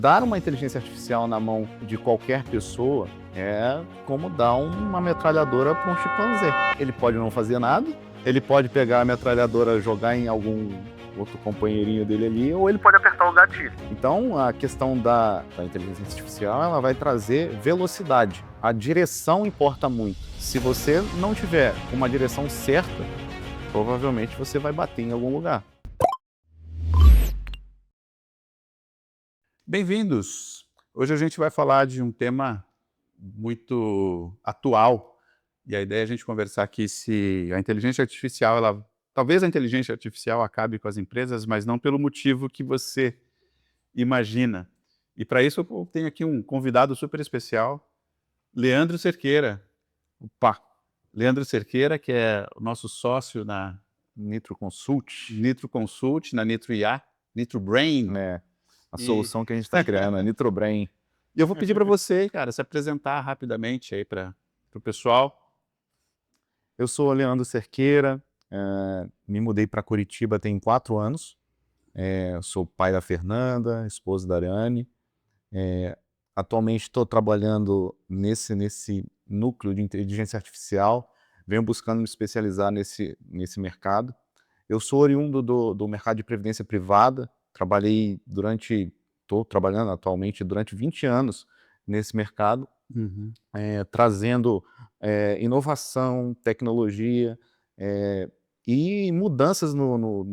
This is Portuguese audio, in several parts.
Dar uma inteligência artificial na mão de qualquer pessoa é como dar uma metralhadora para um chimpanzé. Ele pode não fazer nada, ele pode pegar a metralhadora, jogar em algum outro companheirinho dele ali, ou ele pode apertar o gatilho. Então, a questão da inteligência artificial, ela vai trazer velocidade. A direção importa muito. Se você não tiver uma direção certa, provavelmente você vai bater em algum lugar. Bem-vindos! Hoje a gente vai falar de um tema muito atual, e a ideia é a gente conversar aqui se a inteligência artificial, talvez a inteligência artificial acabe com as empresas, mas não pelo motivo que você imagina. E para isso eu tenho aqui um convidado super especial, Leandro Cerqueira. Opa! Leandro Cerqueira, que é o nosso sócio na Nitro Consult, Nitro Consult, na Nitro IA, Nitro Brain. né? A E solução que a gente está criando, a Nitrobrain. E eu vou pedir para você, cara, se apresentar rapidamente aí para o pessoal. Eu sou o Leandro Cerqueira, me mudei para Curitiba tem 4 anos. Sou pai da Fernanda, esposo da Ariane. Atualmente estou trabalhando nesse núcleo de inteligência artificial, venho buscando me especializar nesse mercado. Eu sou oriundo do mercado de previdência privada, estou trabalhando atualmente durante 20 anos nesse mercado, trazendo inovação, tecnologia e mudanças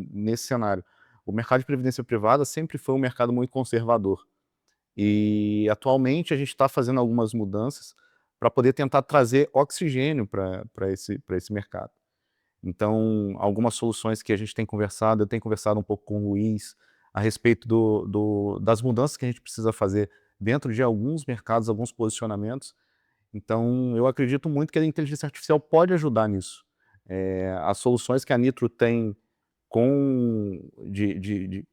nesse cenário. O mercado de previdência privada sempre foi um mercado muito conservador e atualmente a gente está fazendo algumas mudanças para poder tentar trazer oxigênio para esse mercado. Então, algumas soluções que a gente tem conversado, eu tenho conversado um pouco com o Luiz a respeito das mudanças que a gente precisa fazer dentro de alguns mercados, alguns posicionamentos. Então, eu acredito muito que a inteligência artificial pode ajudar nisso. As soluções que a Nitro tem de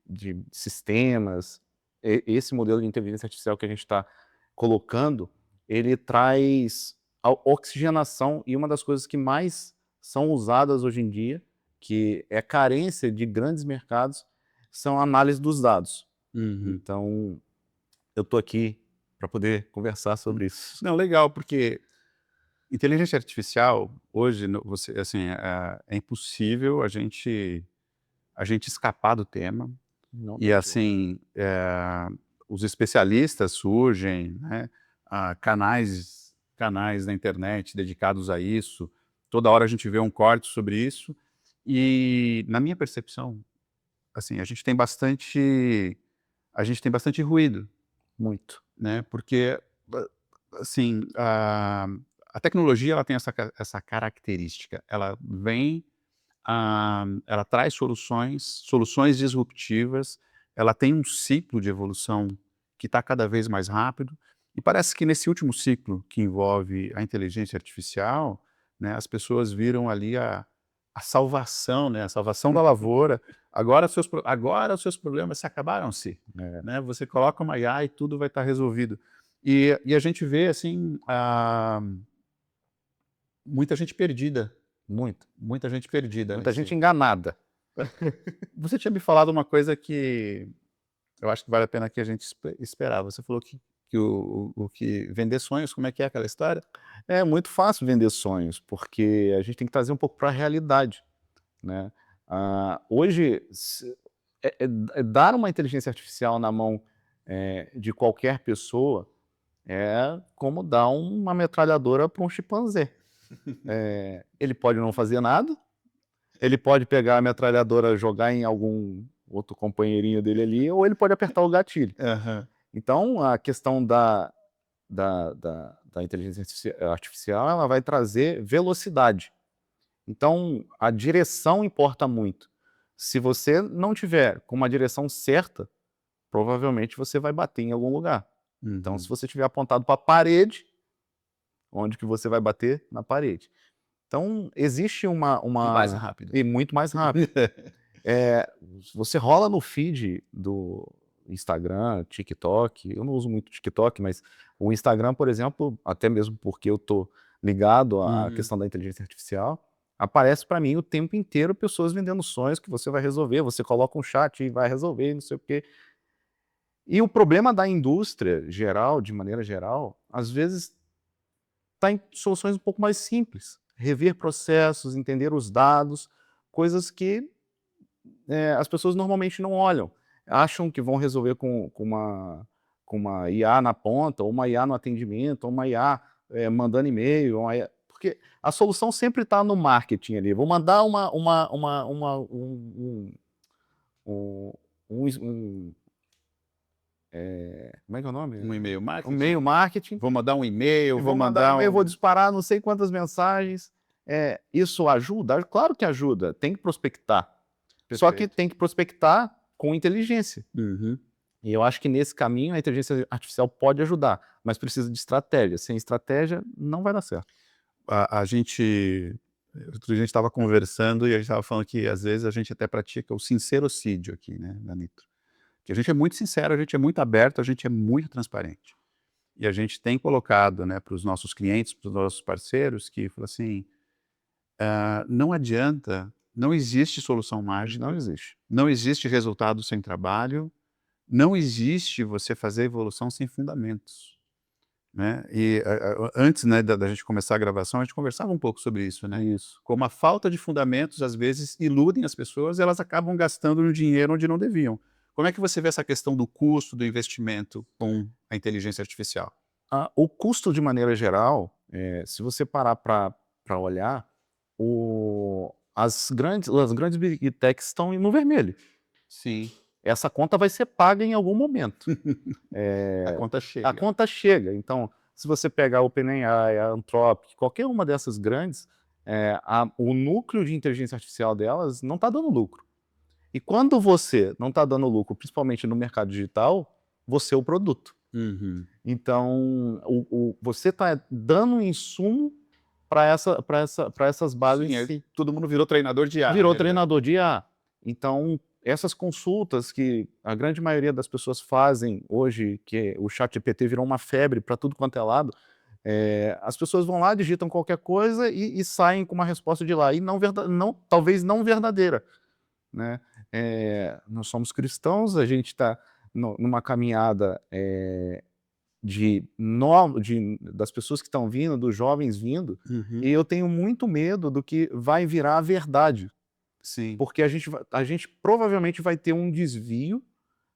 sistemas, esse modelo de inteligência artificial que a gente está colocando, ele traz a oxigenação, e uma das coisas que mais são usadas hoje em dia, que é carência de grandes mercados, são a análise dos dados. Então, eu estou aqui para poder conversar sobre isso. Não, legal, porque inteligência artificial, hoje, assim, é impossível a gente escapar do tema. Não E tem jeito. assim, os especialistas surgem, né, canais na internet dedicados a isso. Toda hora a gente vê um corte sobre isso. E na minha percepção, assim, a gente tem bastante ruído, Muito. né, porque, assim, a tecnologia ela tem essa característica, ela traz soluções disruptivas, ela tem um ciclo de evolução que está cada vez mais rápido, e parece que nesse último ciclo que envolve a inteligência artificial, né, as pessoas viram ali a salvação, né, a salvação da lavoura. Agora os seus problemas se acabaram-se, É, né, você coloca uma IA e tudo vai estar resolvido. E a gente vê assim, muita gente perdida, muito. muita gente perdida Muita gente nesse. enganada. Você tinha me falado uma coisa que eu acho que vale a pena que a gente esperar. Você falou que o que vender sonhos, como é que é aquela história? É muito fácil vender sonhos, porque a gente tem que trazer um pouco para a realidade, né. Hoje, dar uma inteligência artificial na mão, de qualquer pessoa é como dar uma metralhadora para um chimpanzé. Ele pode não fazer nada, ele pode pegar a metralhadora, jogar em algum outro companheirinho dele ali, ou ele pode apertar o gatilho. Aham. Então, a questão da inteligência artificial, ela vai trazer velocidade. Então, a direção importa muito. Se você não tiver com uma direção certa, provavelmente você vai bater em algum lugar. Então, se Uhum. você tiver apontado para a parede, onde que você vai bater? Na parede. Então, existe E mais rápido. e muito mais rápido. Eh, Você rola no feed do Instagram, TikTok, eu não uso muito TikTok, mas o Instagram, por exemplo, até mesmo porque eu tô ligado à Uhum. questão da inteligência artificial, aparece para mim o tempo inteiro pessoas vendendo sonhos que você vai resolver, você coloca um chat e vai resolver, não sei o quê. E o problema da indústria geral, de maneira geral, às vezes está em soluções um pouco mais simples. Rever processos, entender os dados, coisas que as pessoas normalmente não olham. Acham que vão resolver com uma IA na ponta, ou uma IA no atendimento, ou uma IA mandando e-mail, uma IA, porque a solução sempre está no marketing ali. Vou mandar um, um, como é que é o nome? Um e-mail Um marketing? e-mail marketing. Vou mandar um e-mail, Vou mandar um e-mail, vou disparar não sei quantas mensagens. Isso ajuda? Claro que ajuda. Tem que prospectar. Só que tem que prospectar com inteligência. Uhum. E eu acho que nesse caminho a inteligência artificial pode ajudar, mas precisa de estratégia. Sem estratégia, não vai dar certo. A gente estava conversando e a gente estava falando que às vezes a gente até pratica o sincerocídio aqui, né, na Nitro. Que a gente é muito sincero, a gente é muito aberto, a gente é muito transparente. E a gente tem colocado, né, para os nossos clientes, para os nossos parceiros, que fala assim, não adianta, não existe solução mágica, Não existe. não existe resultado sem trabalho, não existe você fazer evolução sem fundamentos. Né? E antes, né, da gente começar a gravação, a gente conversava um pouco sobre isso, né? Isso. Como a falta de fundamentos, às vezes, iludem as pessoas e elas acabam gastando um dinheiro onde não deviam. Como é que você vê essa questão do custo do investimento com a inteligência artificial? O custo, de maneira geral, se você parar para olhar, as grandes big techs estão no vermelho. Sim. Essa conta vai ser paga em algum momento. A conta chega. A conta chega. Então, se você pegar a OpenAI, a Anthropic, qualquer uma dessas grandes, o núcleo de inteligência artificial delas não está dando lucro. E quando você não está dando lucro, principalmente no mercado digital, você é o produto. Uhum. Então, você está dando um insumo para essas bases. Sim, todo mundo virou treinador de IA. Virou treinador de IA. Então, essas consultas que a grande maioria das pessoas fazem hoje, que o ChatGPT virou uma febre para tudo quanto é lado, as pessoas vão lá, digitam qualquer coisa e saem com uma resposta de lá, e talvez não verdadeira. Né? Nós somos cristãos, a gente está numa caminhada das pessoas que estão vindo, dos jovens vindo, e eu tenho muito medo do que vai virar a verdade. Sim. Porque a gente provavelmente vai ter um desvio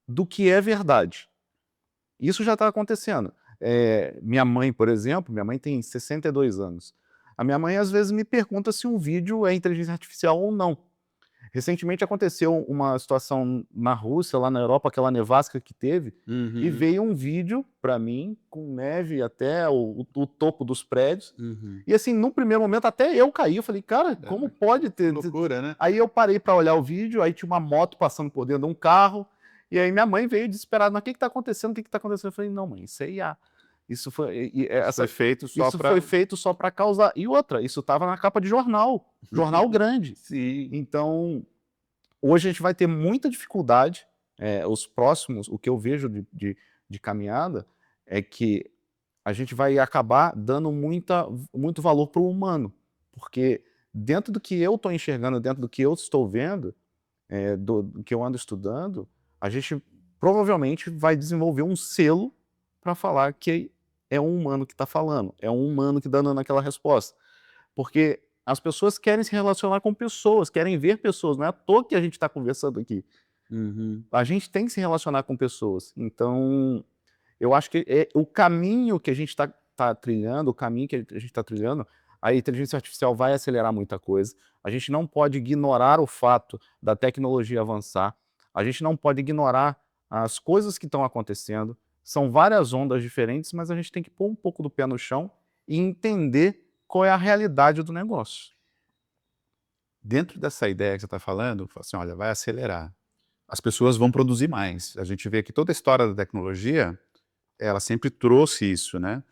do que é verdade. Isso já está acontecendo. Minha mãe, por exemplo, minha mãe tem 62 anos. A minha mãe às vezes me pergunta se um vídeo é inteligência artificial ou não. Recentemente aconteceu uma situação na Rússia, lá na Europa, aquela nevasca que teve, e veio um vídeo para mim, com neve até o topo dos prédios, e assim, num primeiro momento até eu caí, eu falei, cara, como pode ter... Loucura, né? Aí eu parei para olhar o vídeo, aí tinha uma moto passando por dentro de um carro, e aí minha mãe veio desesperada, mas o que está acontecendo, o que está acontecendo? Eu falei, não mãe, isso é IA. Isso foi feito só para causar. E outra, isso estava na capa de jornal grande. Sim. Então, hoje a gente vai ter muita dificuldade. Os próximos, o que eu vejo de caminhada é que a gente vai acabar dando muito valor para o humano, porque dentro do que eu estou enxergando, dentro do que eu estou vendo, do que eu ando estudando, a gente provavelmente vai desenvolver um selo para falar que é um humano que está falando, é um humano que está dando aquela resposta. Porque as pessoas querem se relacionar com pessoas, querem ver pessoas, não é à toa que a gente está conversando aqui. A gente tem que se relacionar com pessoas. Então, eu acho que o caminho que a gente está trilhando, a inteligência artificial vai acelerar muita coisa. A gente não pode ignorar o fato da tecnologia avançar. A gente não pode ignorar as coisas que estão acontecendo. São várias ondas diferentes, mas a gente tem que pôr um pouco do pé no chão e entender qual é a realidade do negócio. Dentro dessa ideia que você está falando, fala assim, olha, vai acelerar. As pessoas vão produzir mais. A gente vê que toda a história da tecnologia, ela sempre trouxe isso, né?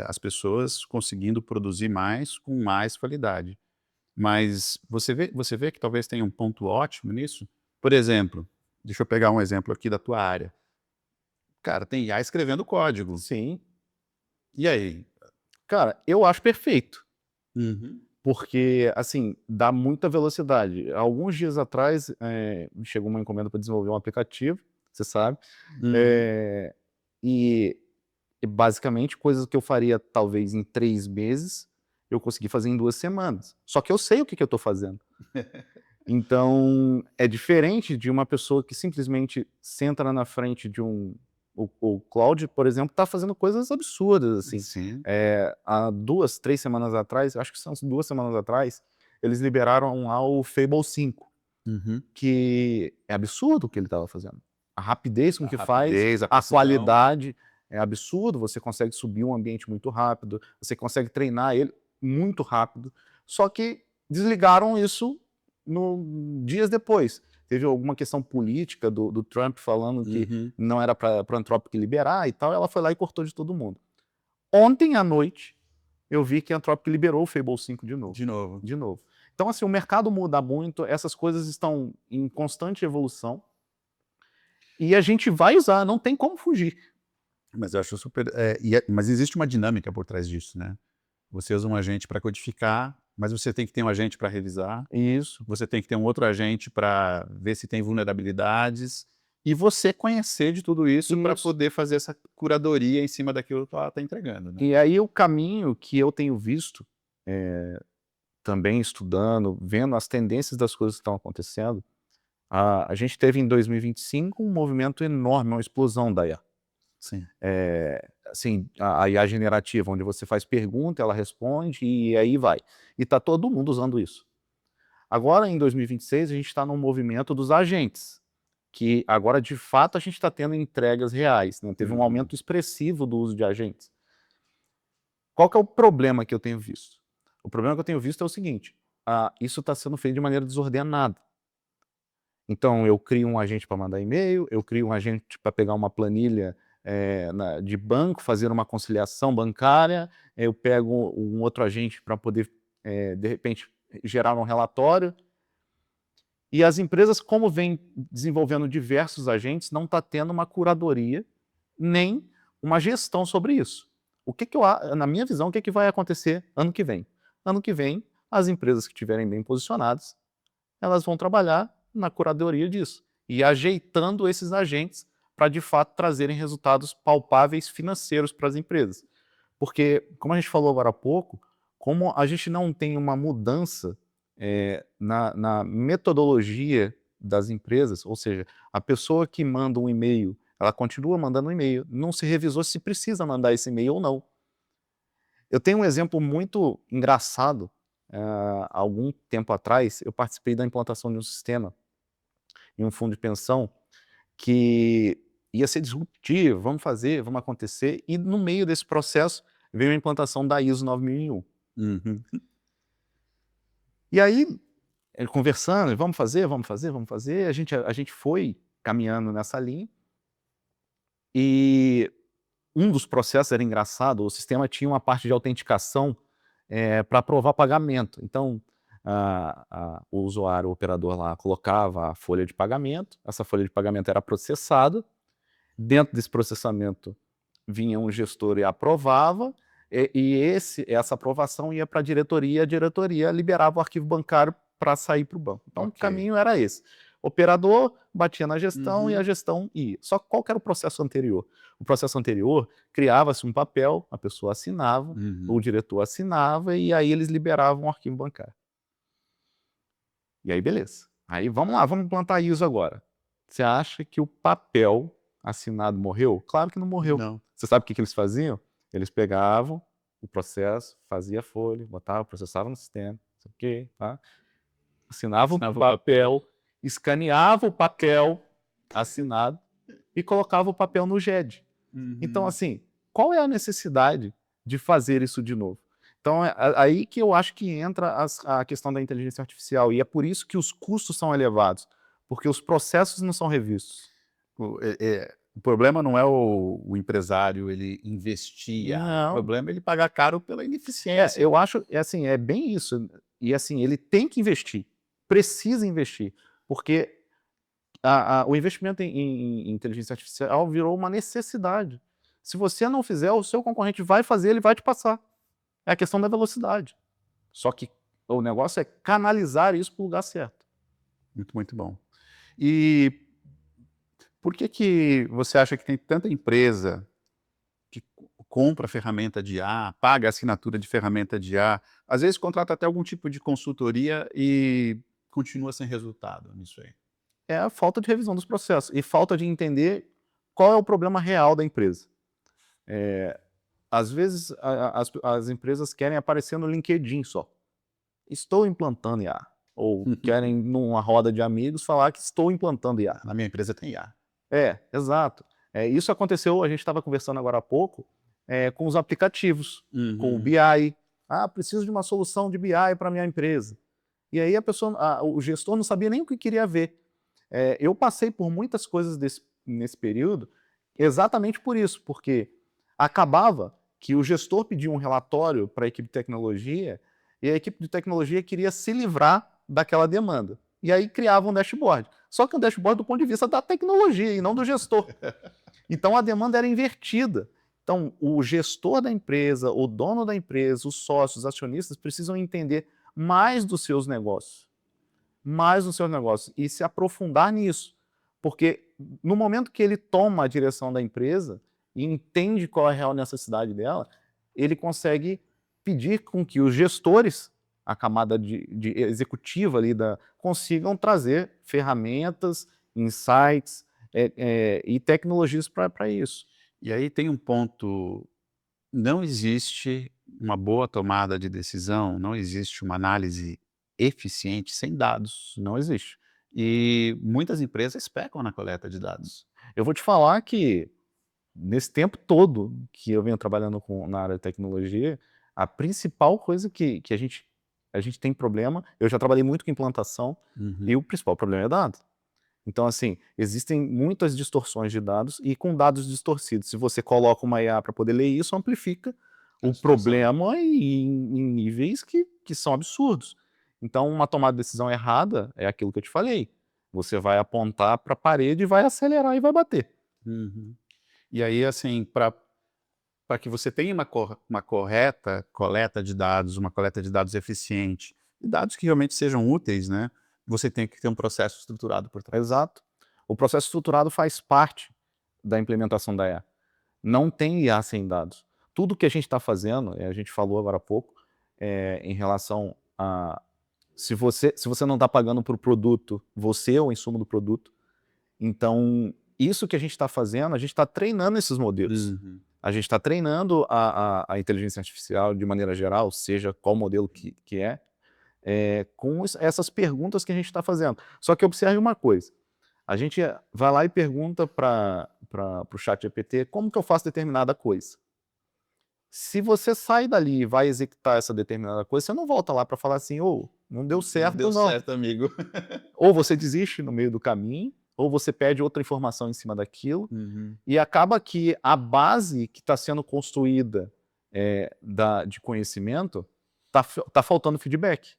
As pessoas conseguindo produzir mais com mais qualidade. Mas você vê que talvez tenha um ponto ótimo nisso? Por exemplo, deixa eu pegar um exemplo aqui da tua área. Cara, tem IA escrevendo código. Sim. E aí? Cara, eu acho perfeito. Porque, assim, dá muita velocidade. Alguns dias atrás, chegou uma encomenda para desenvolver um aplicativo, você sabe? Uhum. E basicamente coisas que eu faria talvez em 3 meses, eu consegui fazer em 2 semanas. Só que eu sei o que eu estou fazendo. Então, é diferente de uma pessoa que simplesmente senta lá na frente de o Claude, por exemplo, está fazendo coisas absurdas, assim. Sim. Há 2, 3 semanas atrás, acho que são 2 semanas atrás, eles liberaram lá o Fable 5, Uhum. que é absurdo o que ele estava fazendo. A rapidez com A que faz, rapidez, a a precisão. qualidade é absurdo, você consegue subir um ambiente muito rápido, você consegue treinar ele muito rápido, só que desligaram isso dias depois. Teve alguma questão política do Trump falando que Uhum. não era para a Anthropic liberar e tal, ela foi lá e cortou de todo mundo. Ontem à noite, eu vi que a Anthropic liberou o Fable 5 de novo. De novo. De novo. Então, assim, o mercado muda muito, essas coisas estão em constante evolução e a gente vai usar, não tem como fugir. Mas eu acho super. Mas existe uma dinâmica por trás disso, né? Você usa um agente para codificar, mas você tem que ter um agente para revisar, Isso. você tem que ter um outro agente para ver se tem vulnerabilidades, e você conhecer de tudo isso para Isso. poder fazer essa curadoria em cima daquilo que ela está entregando. Né? E aí o caminho que eu tenho visto, também estudando, vendo as tendências das coisas que estão acontecendo, a gente teve em 2025 um movimento enorme, uma explosão da IA. Sim. Assim, a IA generativa, onde você faz pergunta, ela responde e aí vai. E está todo mundo usando isso. Agora, em 2026, a gente está num movimento dos agentes, que agora, de fato, a gente está tendo entregas reais. Né? Teve um aumento expressivo do uso de agentes. Qual que é o problema que eu tenho visto? O problema que eu tenho visto é o seguinte, isso está sendo feito de maneira desordenada. Então, eu crio um agente para mandar e-mail, eu crio um agente para pegar uma planilha de banco, fazer uma conciliação bancária, eu pego um outro agente para poder, de repente, gerar um relatório. E as empresas, como vêm desenvolvendo diversos agentes, não está tendo uma curadoria, nem uma gestão sobre isso. Na minha visão, o que vai acontecer ano que vem? Ano que vem, as empresas que estiverem bem posicionadas, elas vão trabalhar na curadoria disso e ajeitando esses agentes para, de fato, trazerem resultados palpáveis financeiros para as empresas. Porque, como a gente falou agora há pouco, como a gente não tem uma mudança na metodologia das empresas, ou seja, a pessoa que manda um e-mail, ela continua mandando um e-mail, não se revisou se precisa mandar esse e-mail ou não. Eu tenho um exemplo muito engraçado. Há algum tempo atrás, eu participei da implantação de um sistema em um fundo de pensão que ia ser disruptivo, vamos fazer, vamos acontecer, e no meio desse processo veio a implantação da ISO 9001. Uhum. E aí, conversando, vamos fazer, a gente foi caminhando nessa linha, e um dos processos era engraçado, o sistema tinha uma parte de autenticação para aprovar pagamento. Então, o usuário, o operador lá, colocava a folha de pagamento, essa folha de pagamento era processada, dentro desse processamento vinha um gestor e aprovava, essa aprovação ia para a diretoria liberava o arquivo bancário para sair para o banco. Então, o caminho era esse. O operador batia na gestão e a gestão ia. Só que qual que era o processo anterior? O processo anterior, criava-se um papel, a pessoa assinava, o diretor assinava e aí eles liberavam o arquivo bancário. E aí, beleza. Aí, vamos lá, vamos implantar ISO agora. Você acha que o papel assinado morreu? Claro que não morreu. Não. Você sabe o que eles faziam? Eles pegavam o processo, fazia a folha, botava, processava no sistema, não sei o quê, tá? Assinava o papel, escaneava o papel assinado e colocava o papel no GED. Então, assim, qual é a necessidade de fazer isso de novo? Então, é aí que eu acho que entra a questão da inteligência artificial, e é por isso que os custos são elevados, porque os processos não são revistos. O problema não é o empresário ele investir, o problema é ele pagar caro pela ineficiência. Eu acho, assim, é bem isso. E assim, ele tem que investir, precisa investir, porque o investimento em inteligência artificial virou uma necessidade. Se você não fizer, o seu concorrente vai fazer, ele vai te passar. É a questão da velocidade. Só que o negócio é canalizar isso para o lugar certo. Muito, muito bom. E Por que você acha que tem tanta empresa que compra ferramenta de IA, paga assinatura de ferramenta de IA, às vezes contrata até algum tipo de consultoria e continua sem resultado nisso aí? É a falta de revisão dos processos e falta de entender qual é o problema real da empresa. Às vezes, as empresas querem aparecer no LinkedIn só. Estou implantando IA. Ou querem, numa roda de amigos, falar que estou implantando IA. Na minha empresa tem IA. Exato. Isso aconteceu, a gente estava conversando agora há pouco, com os aplicativos, com o BI. Preciso de uma solução de BI para minha empresa. E aí o gestor não sabia nem o que queria ver. Eu passei por muitas coisas nesse período exatamente por isso, porque acabava que o gestor pedia um relatório para a equipe de tecnologia e a equipe de tecnologia queria se livrar daquela demanda. E aí criava um dashboard. Só que um dashboard do ponto de vista da tecnologia e não do gestor. Então a demanda era invertida. Então o gestor da empresa, o dono da empresa, os sócios, os acionistas precisam entender mais dos seus negócios. Mais dos seus negócios e se aprofundar nisso. Porque no momento que ele toma a direção da empresa e entende qual é a real necessidade dela, ele consegue pedir com que os gestores, a camada de executiva ali, consigam trazer ferramentas, insights e tecnologias para isso. E aí tem um ponto, não existe uma boa tomada de decisão, não existe uma análise eficiente sem dados. Não existe. E muitas empresas pecam na coleta de dados. Eu vou te falar que nesse tempo todo que eu venho trabalhando na área de tecnologia, a principal coisa que a gente tem problema, eu já trabalhei muito com implantação, e o principal problema é dado. Então, assim, existem muitas distorções de dados e com dados distorcidos. Se você coloca uma IA para poder ler isso, amplifica o problema em níveis que são absurdos. Então, uma tomada de decisão errada é aquilo que eu te falei. Você vai apontar para a parede, vai acelerar e vai bater. E aí, assim, para que você tenha uma correta coleta de dados, uma coleta de dados eficiente, e dados que realmente sejam úteis, né? Você tem que ter um processo estruturado por trás. Exato. O processo estruturado faz parte da implementação da IA. Não tem IA sem dados. Tudo que a gente está fazendo, a gente falou agora há pouco, em relação a se você não está pagando por produto, você é o insumo do produto. Então, isso que a gente está fazendo, a gente está treinando esses modelos. A gente está treinando a inteligência artificial de maneira geral, seja qual modelo que com essas perguntas que a gente está fazendo. Só que observe uma coisa, a gente vai lá e pergunta para o ChatGPT como que eu faço determinada coisa. Se você sai dali e vai executar essa determinada coisa, você não volta lá para falar assim, não deu certo, Não deu certo, amigo. Ou você desiste no meio do caminho, ou você pede outra informação em cima daquilo, e acaba que a base que está sendo construída de conhecimento tá faltando feedback.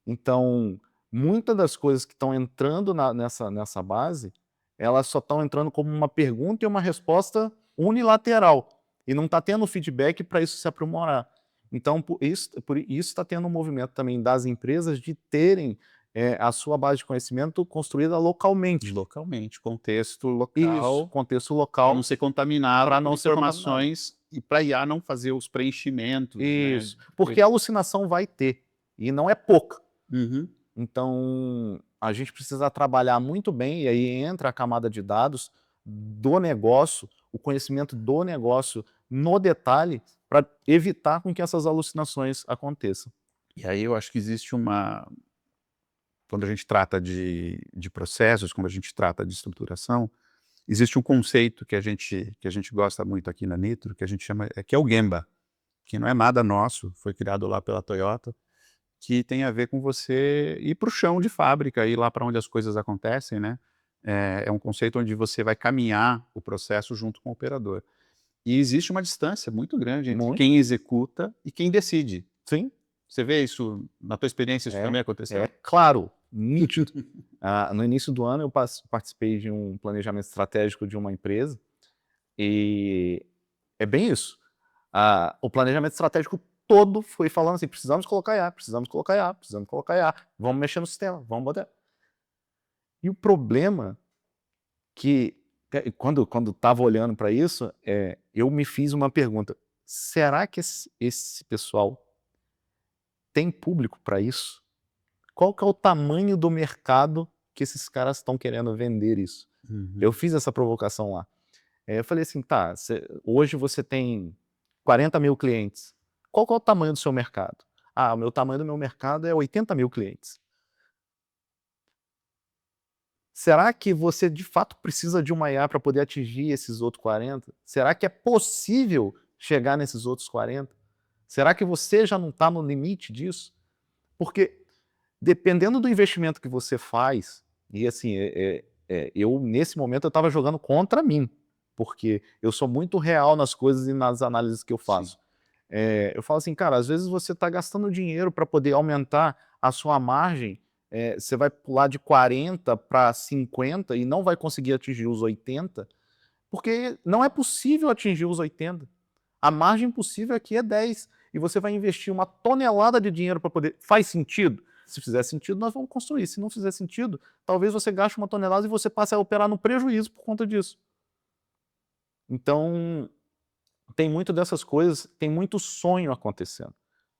Então, muitas das coisas que estão entrando nessa base, elas só estão entrando como uma pergunta e uma resposta unilateral, e não está tendo feedback para isso se aprimorar. Então, por isso está tendo um movimento também das empresas de terem a sua base de conhecimento construída localmente. Localmente, contexto local. Isso, contexto local. Para não ser contaminado Para não por ser informações e para a IA não fazer os preenchimentos. Isso, né? porque a alucinação vai ter, e não é pouca. Então, a gente precisa trabalhar muito bem, e aí entra a camada de dados do negócio, o conhecimento do negócio no detalhe, para evitar com que essas alucinações aconteçam. E aí eu acho que existe quando a gente trata de processos, quando a gente trata de estruturação, existe um conceito que a gente gosta muito aqui na Nitro, que a gente chama, que é o Gemba, que não é nada nosso, foi criado lá pela Toyota, que tem a ver com você ir para o chão de fábrica, ir lá para onde as coisas acontecem, né? É um conceito onde você vai caminhar o processo junto com o operador. E existe uma distância muito grande entre quem executa e quem decide. Sim. Você vê isso, na tua experiência, isso também aconteceu? Claro, nítido. No início do ano eu participei de um planejamento estratégico de uma empresa, e é bem isso. O planejamento estratégico todo foi falando assim, precisamos colocar IA, precisamos colocar IA, precisamos colocar IA, vamos mexer no sistema, vamos botar. E o problema que quando estava olhando para isso, eu me fiz uma pergunta: será que esse pessoal tem público para isso? Qual que é o tamanho do mercado que esses caras estão querendo vender isso? Eu Uhum. fiz essa provocação lá. Eu falei assim: tá, hoje você tem 40.000 clientes. Qual que é o tamanho do seu mercado? Ah, o tamanho do meu mercado é 80.000 clientes. Será que você de fato precisa de uma IA para poder atingir esses outros 40? Será que é possível chegar nesses outros 40? Será que você já não está no limite disso? Porque dependendo do investimento que você faz, e assim, eu nesse momento eu estava jogando contra mim, porque eu sou muito real nas coisas e nas análises que eu Sim. faço. Eu falo assim, cara, às vezes você está gastando dinheiro para poder aumentar a sua margem, você vai pular de 40 para 50 e não vai conseguir atingir os 80, porque não é possível atingir os 80. A margem possível aqui é 10 e você vai investir uma tonelada de dinheiro para poder. Faz sentido? Se fizer sentido, nós vamos construir. Se não fizer sentido, talvez você gaste uma tonelada e você passe a operar no prejuízo por conta disso. Então, tem muito dessas coisas, tem muito sonho acontecendo.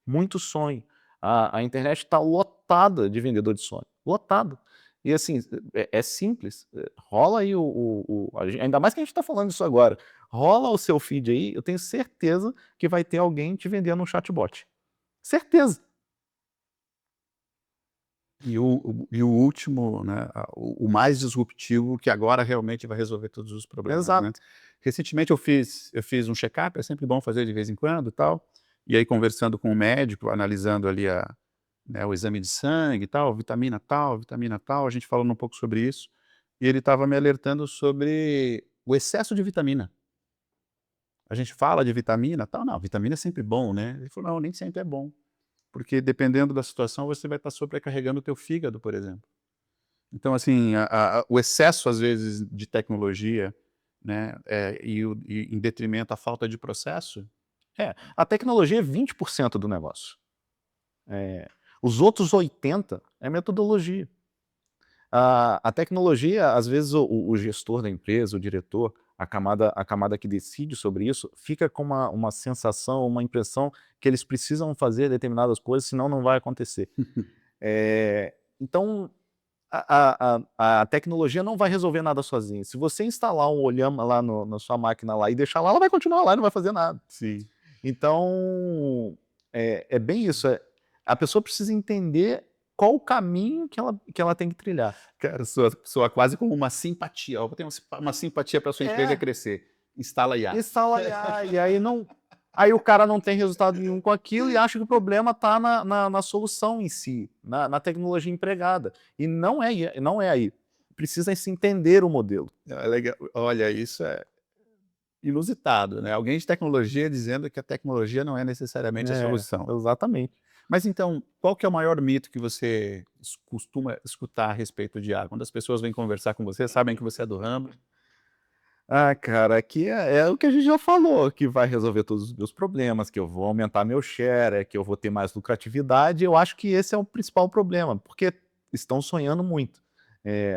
Muito sonho. A internet está lotada de vendedor de sonho. Lotado. E assim, é simples. Rola aí ainda mais que a gente está falando disso agora. Rola o seu feed aí, eu tenho certeza que vai ter alguém te vendendo um chatbot. Certeza. E o último, né, o mais disruptivo, que agora realmente vai resolver todos os problemas, né. Exato. Recentemente eu fiz um check-up, é sempre bom fazer de vez em quando, e tal, e aí conversando com o médico, analisando ali né, o exame de sangue e tal, vitamina tal, a gente falando um pouco sobre isso, e ele estava me alertando sobre o excesso de vitamina. A gente fala de vitamina, tal, não, vitamina é sempre bom, né. Ele falou: "Não, nem sempre é bom, porque dependendo da situação você vai estar sobrecarregando o teu fígado, por exemplo". Então, assim, o excesso, às vezes, de tecnologia, né, em detrimento à falta de processo. A tecnologia é 20% do negócio. Os outros 80% é metodologia. A tecnologia, às vezes, o gestor da empresa, o diretor, a camada que decide sobre isso, fica com uma sensação, uma impressão que eles precisam fazer determinadas coisas, senão não vai acontecer. Então, a tecnologia não vai resolver nada sozinha. Se você instalar um Olhama lá na sua máquina lá e deixar lá, ela vai continuar lá e não vai fazer nada. Sim. Então, é bem isso. A pessoa precisa entender qual o caminho que ela tem que trilhar. Cara, soa quase como uma simpatia. "Ó, eu tenho uma simpatia para sua empresa É, crescer". Instala IA. instala IA, e aí não. Aí o cara não tem resultado nenhum com aquilo e acha que o problema está na solução em si, na tecnologia empregada. E não é aí. Precisa se entender o modelo. É legal. Olha, isso é inusitado, né, alguém de tecnologia dizendo que a tecnologia não é necessariamente a solução. Exatamente. Mas então, qual que é o maior mito que você costuma escutar a respeito de IA? Quando as pessoas vêm conversar com você, sabem que você é do ramo. Ah, cara, aqui é o que a gente já falou, que vai resolver todos os meus problemas, que eu vou aumentar meu share, que eu vou ter mais lucratividade. Eu acho que esse é o principal problema, porque estão sonhando muito.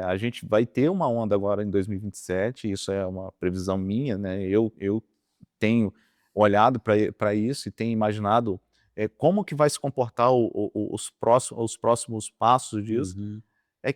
A gente vai ter uma onda agora em 2027, isso é uma previsão minha, né? Eu tenho olhado para isso e tenho imaginado como que vai se comportar os próximos passos disso, Uhum.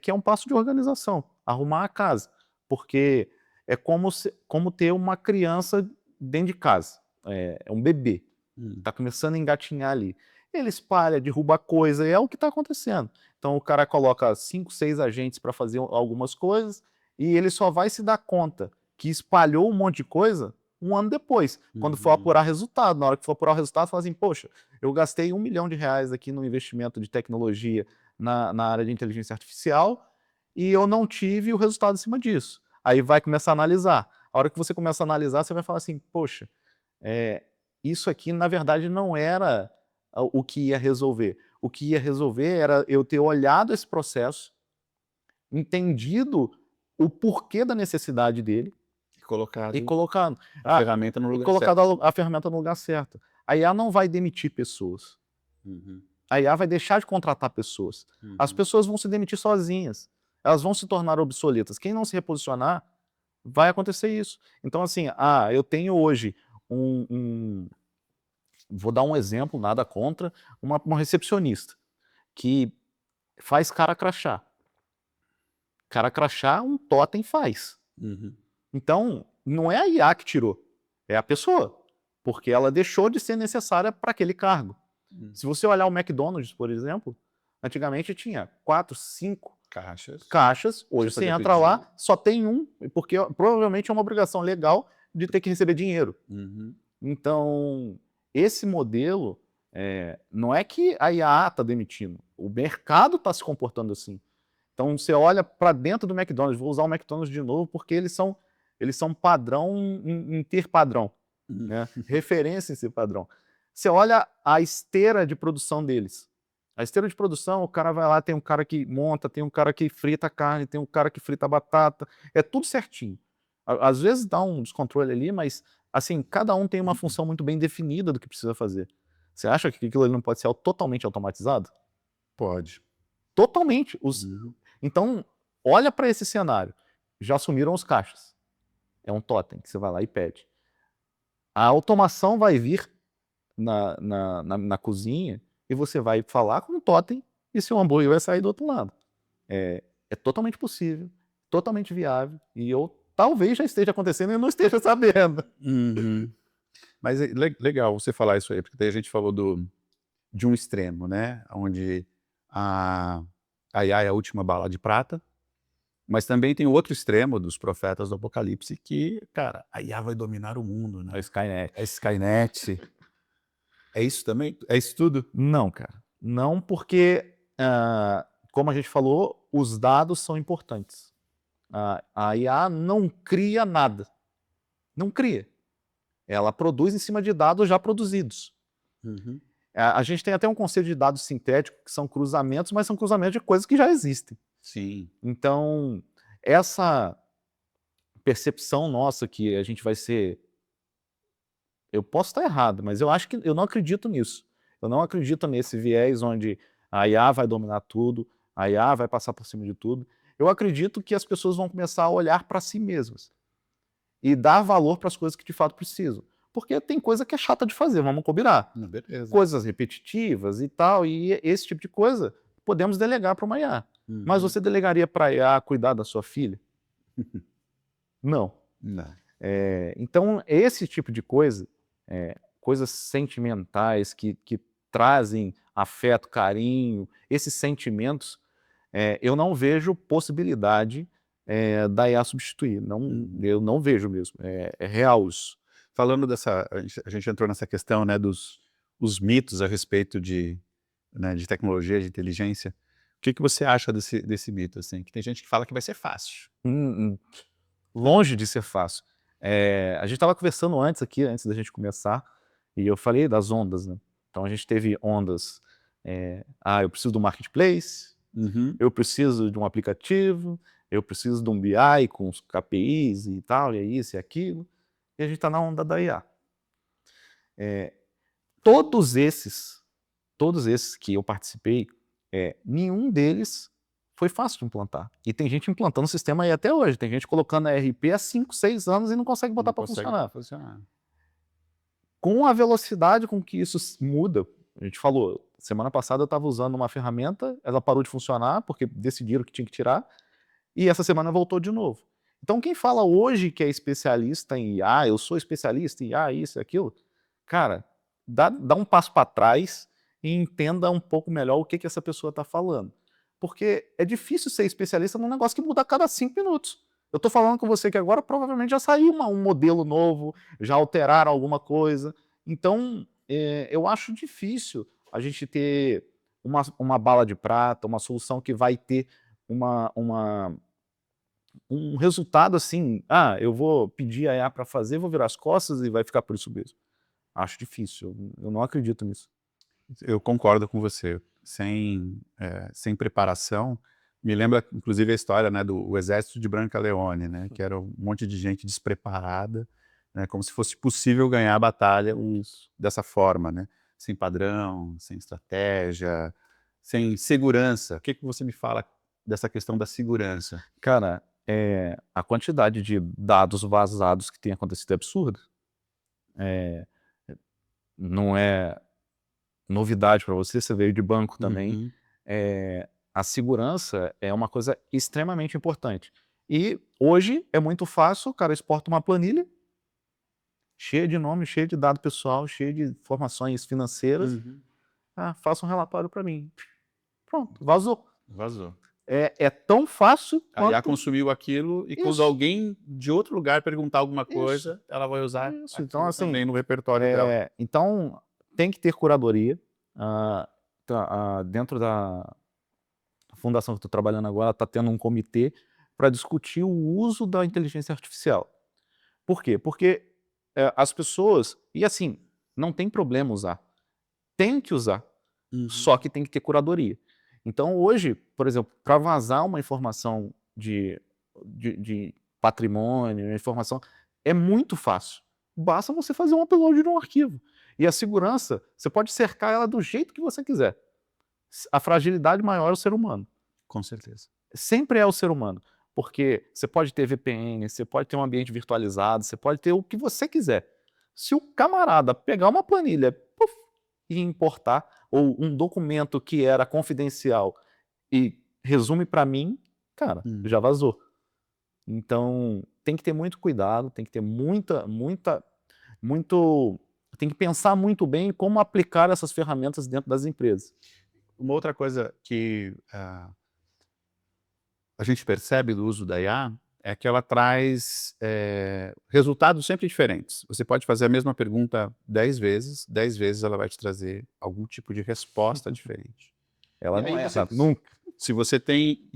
que é um passo de organização, arrumar a casa, porque é como ter uma criança dentro de casa, é um bebê, Hum. está começando a engatinhar ali. Ele espalha, derruba coisa, e é o que está acontecendo. Então o cara coloca 5, 6 agentes para fazer algumas coisas, e ele só vai se dar conta que espalhou um monte de coisa um ano depois, quando for Uhum. apurar resultado. Na hora que for apurar o resultado, fala assim, poxa, eu gastei R$ 1 milhão aqui no investimento de tecnologia na área de inteligência artificial e eu não tive o resultado em cima disso. Aí vai começar a analisar. A hora que você começa a analisar, você vai falar assim, poxa, eh, isso aqui na verdade não era o que ia resolver. O que ia resolver era eu ter olhado esse processo, entendido o porquê da necessidade dele E e colocado colocado a ferramenta no e lugar colocado certo. a ferramenta no lugar certo. A IA não vai demitir pessoas. Uhum. A IA vai deixar de contratar pessoas. As Uhum. pessoas vão se demitir sozinhas. Elas vão se tornar obsoletas. Quem não se reposicionar vai acontecer isso. Então, assim, eu tenho hoje vou dar um exemplo, nada contra, uma recepcionista que faz cara crachá. Cara crachá, um totem faz. Uhum. Então, não é a IA que tirou, é a pessoa, porque ela deixou de ser necessária para aquele cargo. Se você olhar o McDonald's, por exemplo, antigamente tinha 4, 5 caixas, hoje você entra lá, só tem um, porque provavelmente é uma obrigação legal de ter que receber dinheiro. Uhum. Então, esse modelo, não é que a IA está demitindo, o mercado está se comportando assim. Então, você olha para dentro do McDonald's, vou usar o McDonald's de novo, porque eles são padrão em ter padrão, né? Referência em ser padrão. Você olha a esteira de produção deles. A esteira de produção, o cara vai lá, tem um cara que monta, tem um cara que frita a carne, tem um cara que frita a batata, é tudo certinho. Às vezes dá um descontrole ali, mas assim, cada um tem uma função muito bem definida do que precisa fazer. Você acha que aquilo ali não pode ser totalmente automatizado? Pode. Totalmente. Então, olha para esse cenário. Já assumiram os caixas. É um totem que você vai lá e pede. A automação vai vir na cozinha e você vai falar com o totem e seu hambúrguer vai sair do outro lado. É totalmente possível, totalmente viável, e eu talvez já esteja acontecendo e não esteja sabendo. Uhum. Mas é legal você falar isso aí, porque daí a gente falou de um extremo, né? Onde a IA é a última bala de prata, mas também tem o outro extremo dos profetas do Apocalipse que, cara, a IA vai dominar o mundo, né? A Skynet. A Skynet. É isso também? É isso tudo? Não, cara. Não, porque, como a gente falou, os dados são importantes. A IA não cria nada. Não cria. Ela produz em cima de dados já produzidos. Uhum. A gente tem até um conceito de dados sintéticos, que são cruzamentos, mas são cruzamentos de coisas que já existem. Sim. Então, essa percepção nossa que a gente vai ser... Eu posso estar errado, mas eu não acredito nisso. Eu não acredito nesse viés onde a IA vai dominar tudo, a IA vai passar por cima de tudo. Eu acredito que as pessoas vão começar a olhar para si mesmas e dar valor para as coisas que de fato precisam. Porque tem coisa que é chata de fazer, vamos combinar. Beleza. Coisas repetitivas e tal, e esse tipo de coisa podemos delegar para uma IA. Mas você delegaria para a IA cuidar da sua filha? Não. Não. Então, esse tipo de coisa, coisas sentimentais que trazem afeto, carinho, esses sentimentos, eu não vejo possibilidade da IA substituir. Eu não vejo mesmo. É real isso. Falando dessa, a gente entrou nessa questão, né, os mitos a respeito né, de tecnologia, de inteligência. O que você acha desse mito, assim? Que tem gente que fala que vai ser fácil. Longe de ser fácil. A gente estava conversando antes da gente começar, e eu falei das ondas, né? Então a gente teve ondas. Eu preciso do marketplace, eu preciso de um aplicativo, eu preciso de um BI com os KPIs e tal, e é isso e aquilo. E a gente está na onda da IA. Todos esses que eu participei, nenhum deles foi fácil de implantar. E tem gente implantando o sistema aí até hoje. Tem gente colocando a ERP há 5, 6 anos e não consegue botar para funcionar. Com a velocidade com que isso muda, a gente falou, semana passada eu estava usando uma ferramenta, ela parou de funcionar porque decidiram que tinha que tirar, e essa semana voltou de novo. Então quem fala hoje que é especialista em IA, eu sou especialista em IA, isso e aquilo, cara, dá um passo para trás e entenda um pouco melhor o que essa pessoa está falando. Porque é difícil ser especialista num negócio que muda a cada 5 minutos. Eu estou falando com você que agora provavelmente já saiu um modelo novo, já alteraram alguma coisa. Então, eu acho difícil a gente ter uma bala de prata, uma solução que vai ter um resultado assim, eu vou pedir a IA para fazer, vou virar as costas e vai ficar por isso mesmo. Acho difícil, eu não acredito nisso. Eu concordo com você. Sem preparação, me lembra, inclusive, a história, né, do exército de Brancaleone, né, que era um monte de gente despreparada, né, como se fosse possível ganhar a batalha dessa forma, né, sem padrão, sem estratégia, sem segurança. O que você me fala dessa questão da segurança? Cara, a quantidade de dados vazados que tem acontecido é absurda. Não é novidade para você, você veio de banco também. Uhum. A segurança é uma coisa extremamente importante. E hoje é muito fácil, o cara exporta uma planilha cheia de nome, cheia de dado pessoal, cheia de informações financeiras. Uhum. Faça um relatório para mim. Pronto, vazou. Vazou. É tão fácil A IA quanto consumiu aquilo e quando isso. alguém de outro lugar perguntar alguma Isso. coisa, ela vai usar Isso. aquilo Então, assim, também no repertório dela. então tem que ter curadoria. Dentro da fundação que eu estou trabalhando agora, está tendo um comitê para discutir o uso da inteligência artificial. Por quê? Porque as pessoas, e assim, não tem problema usar, tem que usar, Uhum. só que tem que ter curadoria. Então hoje, por exemplo, para vazar uma informação de patrimônio, uma informação, é muito fácil. Basta você fazer um upload de um arquivo. E a segurança, você pode cercar ela do jeito que você quiser. A fragilidade maior é o ser humano. Com certeza. Sempre é o ser humano. Porque você pode ter VPN, você pode ter um ambiente virtualizado, você pode ter o que você quiser. Se o camarada pegar uma planilha puf, e importar, ou um documento que era confidencial e resume para mim, cara, já vazou. Então, tem que ter muito cuidado, tem que ter tem que pensar muito bem em como aplicar essas ferramentas dentro das empresas. Uma outra coisa que a gente percebe do uso da IA é que ela traz resultados sempre diferentes. Você pode fazer a mesma pergunta 10 vezes ela vai te trazer algum tipo de resposta diferente. Ela E não aí erra nunca. se você tem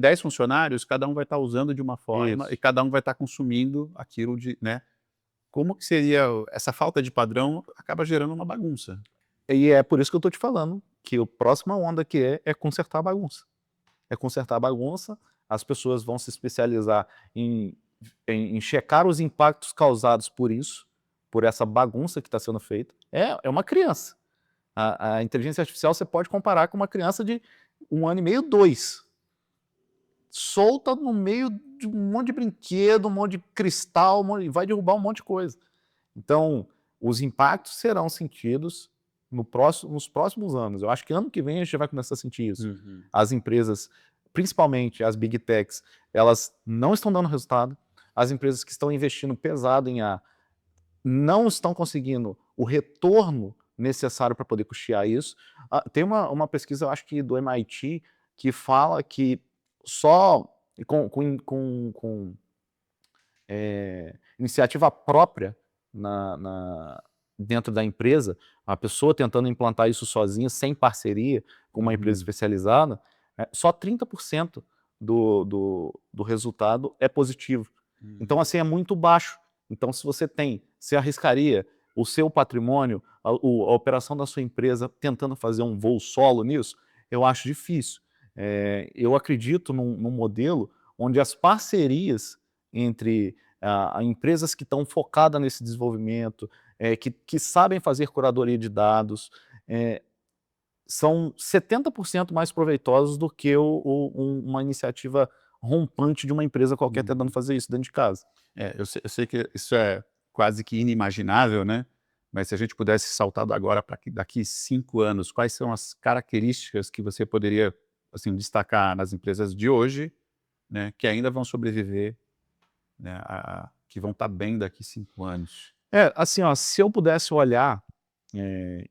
10 funcionários, cada um vai estar usando de uma forma Isso. e cada um vai estar consumindo aquilo né? Como que seria essa falta de padrão acaba gerando uma bagunça. E é por isso que eu estou te falando que a próxima onda que é consertar a bagunça. É consertar a bagunça, as pessoas vão se especializar em checar os impactos causados por isso, por essa bagunça que está sendo feita. É uma criança. A inteligência artificial você pode comparar com uma criança de 1 ano e meio, 2. Solta no meio de um monte de brinquedo, um monte de cristal, vai derrubar um monte de coisa. Então, os impactos serão sentidos nos próximos anos. Eu acho que ano que vem a gente já vai começar a sentir isso. As empresas, principalmente as big techs, elas não estão dando resultado. As empresas que estão investindo pesado em A não estão conseguindo o retorno necessário para poder custear isso. Tem uma pesquisa, eu acho que do MIT, que fala que só com iniciativa própria dentro da empresa, a pessoa tentando implantar isso sozinha, sem parceria com uma empresa especializada, só 30% do resultado é positivo. Então, assim, é muito baixo. Então, se você arriscaria o seu patrimônio, a operação da sua empresa, tentando fazer um voo solo nisso, eu acho difícil. Eu acredito num modelo onde as parcerias entre empresas que estão focadas nesse desenvolvimento, que sabem fazer curadoria de dados, são 70% mais proveitosos do que uma iniciativa rompante de uma empresa qualquer tentando fazer isso dentro de casa. Eu sei que isso é quase que inimaginável, né? Mas se a gente pudesse saltar agora para daqui 5 anos, quais são as características que você poderia assim, destacar nas empresas de hoje, né, que ainda vão sobreviver, né, que vão estar bem daqui 5 anos? Assim, ó, se eu pudesse olhar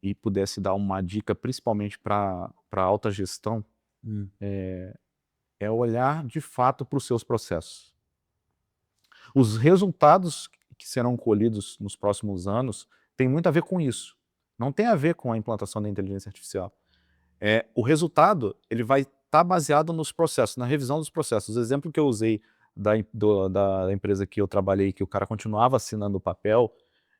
e pudesse dar uma dica, principalmente para alta gestão, é olhar de fato para os seus processos. Os resultados que serão colhidos nos próximos anos têm muito a ver com isso. Não tem a ver com a implantação da inteligência artificial. O resultado ele vai estar baseado nos processos, na revisão dos processos. O exemplo que eu usei da empresa que eu trabalhei, que o cara continuava assinando o papel,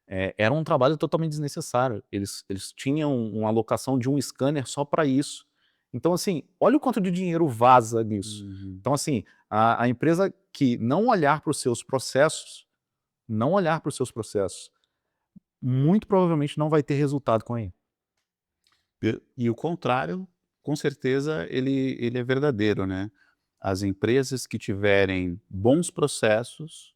era um trabalho totalmente desnecessário. Eles tinham uma alocação de um scanner só para isso. Então, assim, olha o quanto de dinheiro vaza nisso. Então, assim, a empresa que não olhar para os seus processos, muito provavelmente não vai ter resultado com ele. E o contrário, com certeza, ele é verdadeiro, né? as empresas que tiverem bons processos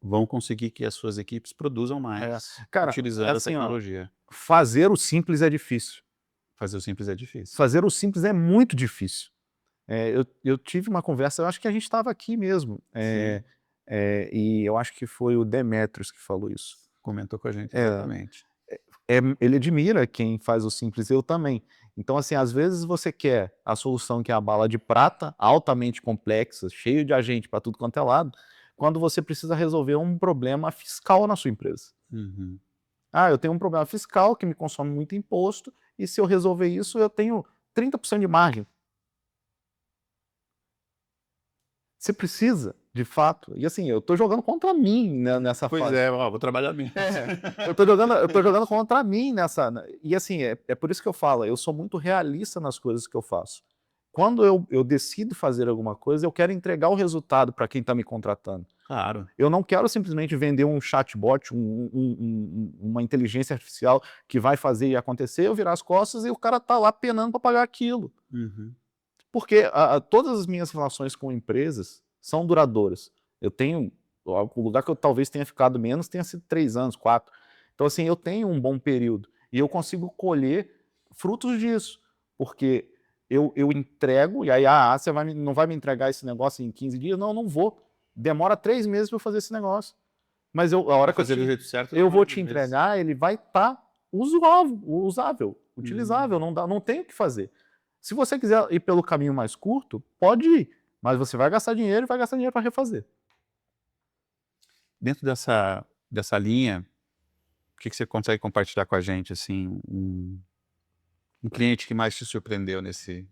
vão conseguir que as suas equipes produzam mais, Cara, utilizando a assim, ó, tecnologia. fazer o simples é difícil. Fazer o simples é difícil. Fazer o simples é muito difícil. Eu tive uma conversa, eu acho que a gente estava aqui mesmo, Sim. e eu acho que foi o Demetrios que falou isso. Comentou com a gente, É, exatamente. ele admira quem faz o simples, eu também. Então, assim, às vezes você quer a solução que é a bala de prata, altamente complexa, cheio de agente para tudo quanto é lado, quando você precisa resolver um problema fiscal na sua empresa. Uhum. Eu tenho um problema fiscal que me consome muito imposto, e se eu resolver isso, eu tenho 30% de margem. Você precisa, de fato. E assim, eu estou jogando contra mim, né, nessa Pois fase. é, ó, vou trabalhar menos. Eu tô jogando contra mim nessa. E assim, é por isso que eu falo, eu sou muito realista nas coisas que eu faço. Quando eu decido fazer alguma coisa, eu quero entregar o resultado para quem está me contratando. Claro. Eu não quero simplesmente vender um chatbot, uma inteligência artificial que vai fazer e acontecer, eu virar as costas e o cara tá lá penando para pagar aquilo. Uhum. Porque todas as minhas relações com empresas são duradouras. Eu tenho, o lugar que eu talvez tenha ficado menos tenha sido 3 anos, 4. Então, assim, eu tenho um bom período e eu consigo colher frutos disso, porque eu entrego, e aí, você não vai me entregar esse negócio em 15 dias? Não, não vou. Demora 3 meses para eu fazer esse negócio. Mas a hora que Fazer do jeito certo, eu vou te às vezes. entregar, ele vai estar usável, utilizável, não tem o que fazer. Se você quiser ir pelo caminho mais curto, pode ir, mas você vai gastar dinheiro e vai gastar dinheiro para refazer. Dentro dessa linha, o que você consegue compartilhar com a gente, assim, um cliente que mais te surpreendeu nesse...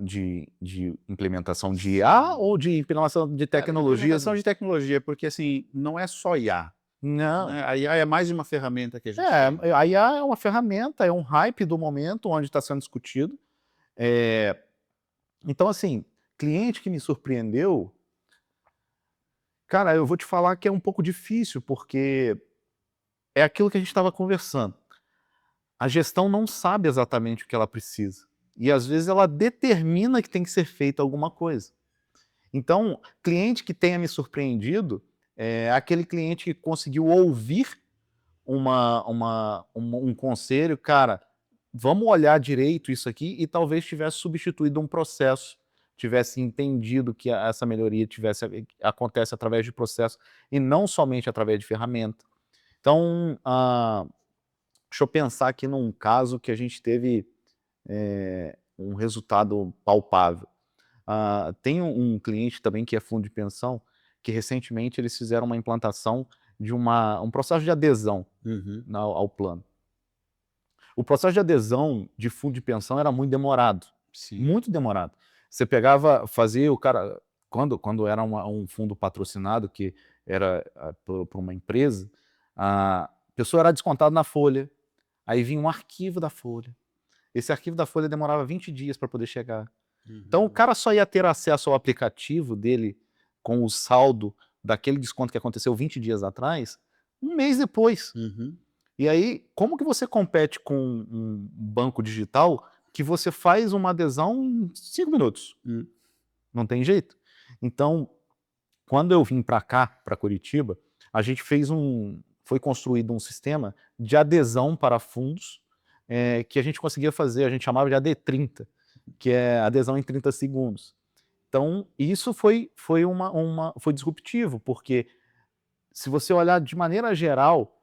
De implementação de IA ou de implementação de tecnologias? Implementação de tecnologia, porque assim, não é só IA, Não. né? A IA é mais uma ferramenta que a gente tem. A IA é uma ferramenta, é um hype do momento onde está sendo discutido. Então, assim, cliente que me surpreendeu, cara, eu vou te falar que é um pouco difícil, porque é aquilo que a gente estava conversando. A gestão não sabe exatamente o que ela precisa. E às vezes ela determina que tem que ser feita alguma coisa. Então, cliente que tenha me surpreendido é aquele cliente que conseguiu ouvir um conselho, cara, vamos olhar direito isso aqui, e talvez tivesse substituído um processo, tivesse entendido que essa melhoria acontece através de processo e não somente através de ferramenta. Então, deixa eu pensar aqui num caso que a gente teve um resultado palpável. Tem um cliente também que é fundo de pensão, que recentemente eles fizeram uma implantação de um processo de adesão ao plano. O processo de adesão de fundo de pensão era muito demorado. Sim. Muito demorado. Você fazia o cara, quando era um fundo patrocinado, que era por uma empresa, a pessoa era descontada na folha, aí vinha um arquivo da folha. Esse arquivo da folha demorava 20 dias para poder chegar. Então o cara só ia ter acesso ao aplicativo dele com o saldo daquele desconto que aconteceu 20 dias atrás, um mês depois. E aí, como que você compete com um banco digital que você faz uma adesão em 5 minutos? Não tem jeito. Então, quando eu vim para cá, para Curitiba, a gente foi construído um sistema de adesão para fundos que a gente conseguia fazer, a gente chamava de AD30, que é adesão em 30 segundos. Então, isso foi disruptivo, porque se você olhar de maneira geral,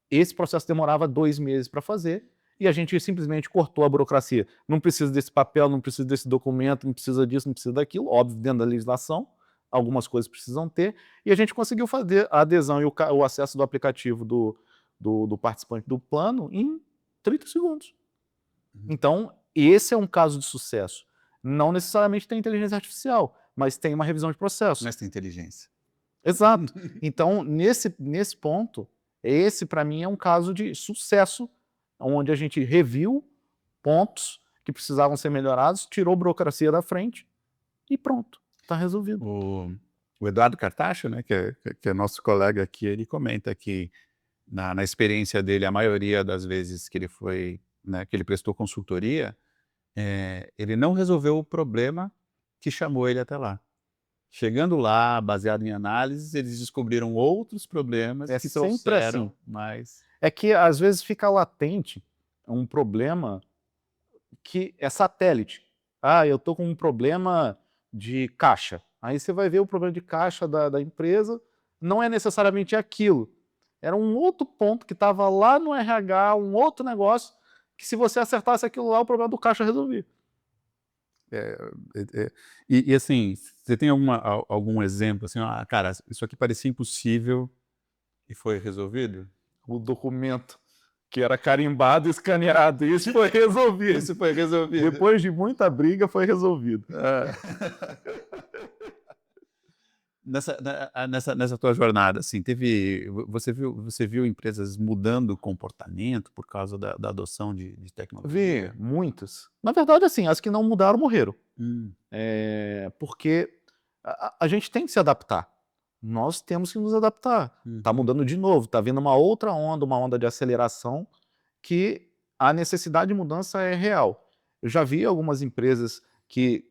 esse processo demorava 2 meses para fazer, e a gente simplesmente cortou a burocracia. Não precisa desse papel, não precisa desse documento, não precisa disso, não precisa daquilo, óbvio, dentro da legislação, algumas coisas precisam ter, e a gente conseguiu fazer a adesão e o acesso do aplicativo do participante do plano em 30 segundos. Então, esse é um caso de sucesso. Não necessariamente tem inteligência artificial, mas tem uma revisão de processo. Nessa inteligência. Exato. Então, nesse ponto, esse para mim é um caso de sucesso, onde a gente reviu pontos que precisavam ser melhorados, tirou burocracia da frente e pronto, está resolvido. O Eduardo Cartacho, né, que é nosso colega aqui, ele comenta que na experiência dele, a maioria das vezes que ele foi, né, que ele prestou consultoria, ele não resolveu o problema que chamou ele até lá. Chegando lá, baseado em análises, eles descobriram outros problemas É que sempre trouxeram assim. mais... É que às vezes fica latente um problema que é satélite. Ah, eu tô com um problema de caixa. Aí você vai ver o problema de caixa da empresa, não é necessariamente aquilo. Era um outro ponto que estava lá no RH, um outro negócio, que se você acertasse aquilo lá, o problema do caixa resolvia. E assim, você tem algum exemplo assim, ah, cara, isso aqui parecia impossível e foi resolvido? O documento que era carimbado e escaneado, isso foi resolvido. Isso foi resolvido. Depois de muita briga, foi resolvido. Nessa tua jornada, assim, você viu empresas mudando o comportamento por causa da adoção de Vi, tecnologia? muitas. Na verdade, assim, as que não mudaram morreram. Hum. Porque a gente tem que se adaptar. Nós temos que nos adaptar. Está mudando de novo, está vindo uma onda de aceleração, que a necessidade de mudança é real. Eu já vi algumas empresas que,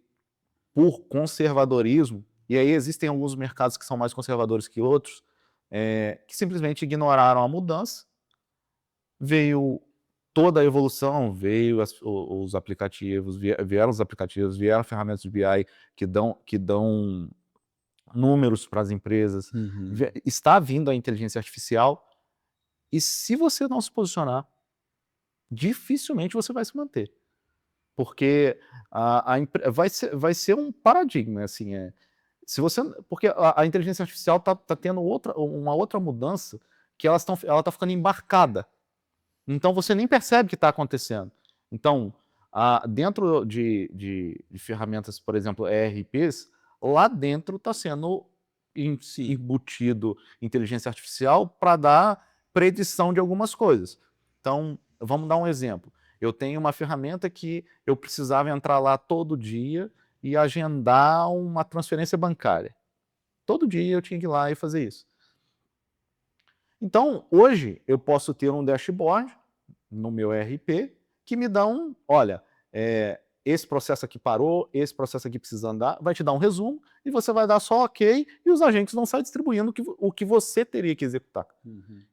por conservadorismo, e aí existem alguns mercados que são mais conservadores que outros, que simplesmente ignoraram a mudança. Veio toda a evolução, veio os aplicativos, vieram os aplicativos, vieram ferramentas de BI que dão números para as empresas, está vindo a inteligência artificial, e se você não se posicionar, dificilmente você vai se manter. Porque vai ser um paradigma, assim, se você, porque a inteligência artificial está tendo uma outra mudança, que ela está ficando embarcada. Então você nem percebe que está acontecendo. Então, dentro de ferramentas, por exemplo, ERPs, lá dentro está sendo embutido inteligência artificial para dar predição de algumas coisas. Então, vamos dar um exemplo. Eu tenho uma ferramenta que eu precisava entrar lá todo dia e agendar uma transferência bancária. Todo dia eu tinha que ir lá e fazer isso. Então, hoje, eu posso ter um dashboard no meu ERP que me dá olha, esse processo aqui parou, esse processo aqui precisa andar, vai te dar um resumo e você vai dar só ok e os agentes vão sair distribuindo o que você teria que executar.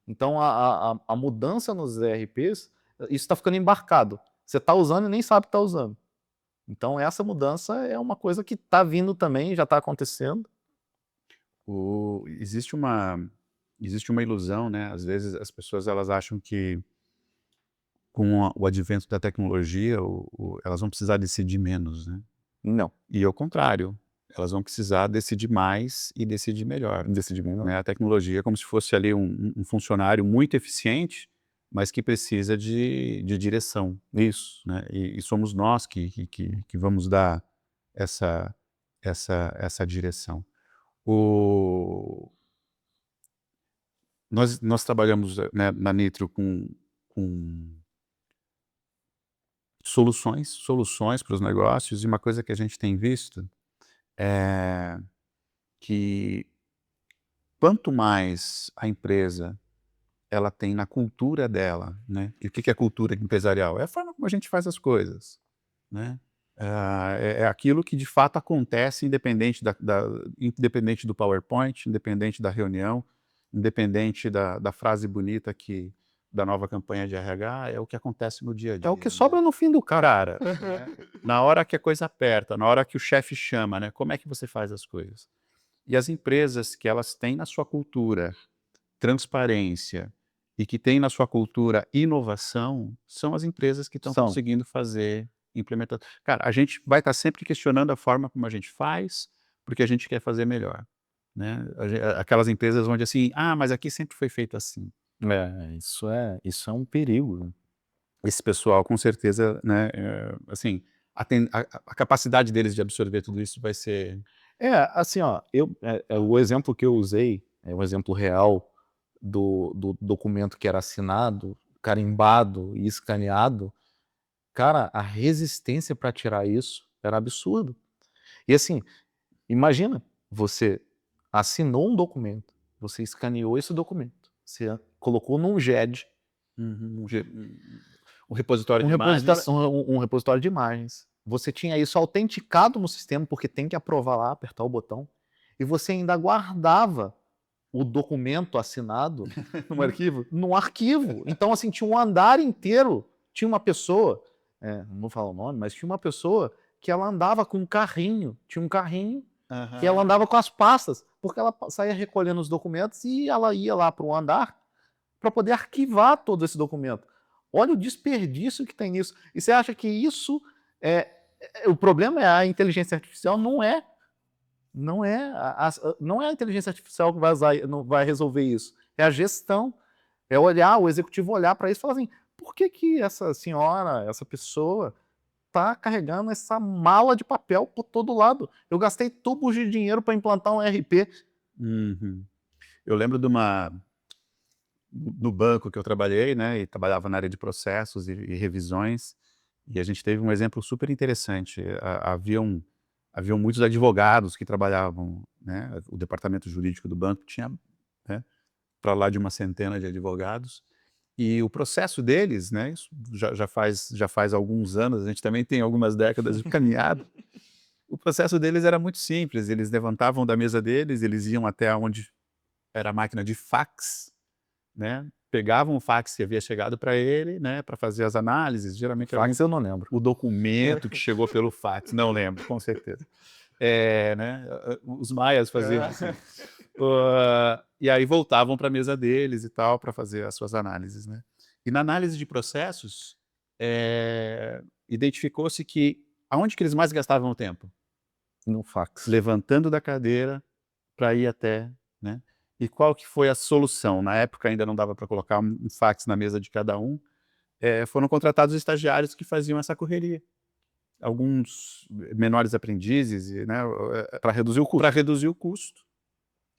Então, a mudança nos ERPs, isso está ficando embarcado. Você está usando e nem sabe que está usando. Então, essa mudança é uma coisa que está vindo também, já está acontecendo. Existe uma ilusão, né? Às vezes as pessoas elas acham que com o advento da tecnologia, elas vão precisar decidir menos, né? Não. E ao contrário, elas vão precisar decidir mais e decidir melhor. Decidir melhor. Né? A tecnologia é como se fosse ali um funcionário muito eficiente, mas que precisa de direção. Isso. Né? E somos nós que vamos dar essa direção. Nós trabalhamos, né, na Nitro com soluções para os negócios, e uma coisa que a gente tem visto é que quanto mais a empresa ela tem na cultura dela, né? E o que é cultura empresarial? É a forma como a gente faz as coisas, né? É aquilo que de fato acontece independente independente do PowerPoint, independente da reunião, independente da frase bonita da nova campanha de RH, é o que acontece no dia a dia. É o que sobra no fim do cara. Né? Na hora que a coisa aperta, na hora que o chefe chama, né? Como é que você faz as coisas? E as empresas que elas têm na sua cultura transparência e que têm na sua cultura inovação, são as empresas que estão conseguindo fazer implementação. Cara, a gente vai estar sempre questionando a forma como a gente faz, porque a gente quer fazer melhor. Né? Aquelas empresas onde assim, mas aqui sempre foi feito assim. Isso é um perigo. Esse pessoal, com certeza, né, assim, a capacidade deles de absorver tudo isso vai ser... Assim, ó, o exemplo que eu usei é um exemplo real do documento que era assinado, carimbado e escaneado. Cara, a resistência para tirar isso era absurdo. E assim, imagina, você assinou um documento, você escaneou esse documento, você colocou num GED, Um repositório de imagens. um repositório de imagens. você tinha isso autenticado no sistema, porque tem que aprovar lá, apertar o botão, e você ainda guardava o documento assinado Um arquivo? num arquivo. Então, assim, tinha um andar inteiro, tinha uma pessoa, não vou falar o nome, mas tinha uma pessoa que ela andava com um carrinho, tinha um carrinho, e ela andava com as pastas, porque ela saía recolhendo os documentos e ela ia lá para o andar para poder arquivar todo esse documento. Olha o desperdício que tem nisso. E você acha que isso o problema é a inteligência artificial? Não é. Não é a inteligência artificial que não vai resolver isso. É a gestão. É olhar, o executivo olhar para isso e falar assim: por que essa senhora, essa pessoa, está carregando essa mala de papel por todo lado? Eu gastei tubos de dinheiro para implantar um ERP. Uhum. Eu lembro no banco que eu trabalhei, né, e trabalhava na área de processos e revisões, e a gente teve um exemplo super interessante. Haviam muitos advogados que trabalhavam, né, o departamento jurídico do banco tinha, né, para lá de uma centena de advogados, e o processo deles, né, isso já faz alguns anos, a gente também tem algumas décadas de caminhada, o processo deles era muito simples, eles levantavam da mesa deles, eles iam até onde era a máquina de fax, né, pegavam o fax que havia chegado para ele, né, para fazer as análises, geralmente era Fax eu não lembro. o documento que chegou pelo fax, não lembro, com certeza. Né, os maias faziam assim. E aí voltavam para a mesa deles e tal, para fazer as suas análises, né. E na análise de processos, identificou-se que aonde que eles mais gastavam o tempo? No fax. Levantando da cadeira para ir até, né. E qual que foi a solução? Na época ainda não dava para colocar um fax na mesa de cada um, foram contratados estagiários que faziam essa correria. Alguns menores aprendizes, e, né, Para reduzir o custo. para reduzir o custo,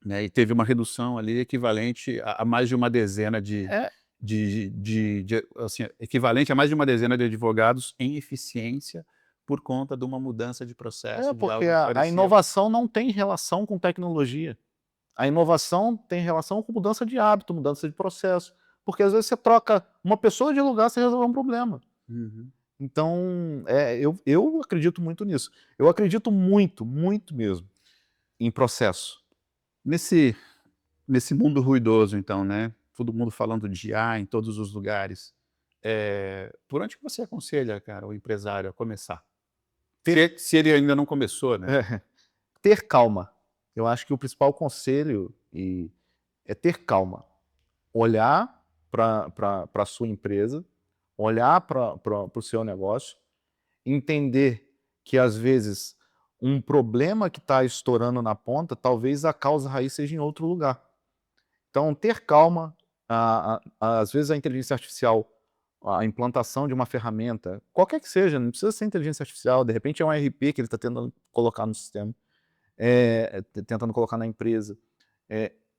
né, e teve uma redução ali equivalente a mais de uma dezena É, assim, equivalente a mais de uma dezena de advogados em eficiência, por conta de uma mudança de processo, de porque algo que a parecia. inovação não tem relação com tecnologia. A inovação tem relação com mudança de hábito, mudança de processo. Porque às vezes você troca uma pessoa de lugar, você resolve um problema. Uhum. Então, eu acredito muito nisso. Eu acredito muito, muito mesmo, em processo. Nesse nesse mundo ruidoso então, né, todo mundo falando de IA em todos os lugares, por onde que você aconselha, cara, o empresário a começar? Se ele ainda não começou, né? Ter calma. Eu acho que o principal conselho é ter calma. Olhar para a sua empresa, olhar para o seu negócio, entender que às vezes um problema que está estourando na ponta, talvez a causa raiz seja em outro lugar. Então, ter calma, às vezes a inteligência artificial, a implantação de uma ferramenta, qualquer que seja, não precisa ser inteligência artificial, de repente é um RP que ele está tentando colocar no sistema, tentando colocar na empresa,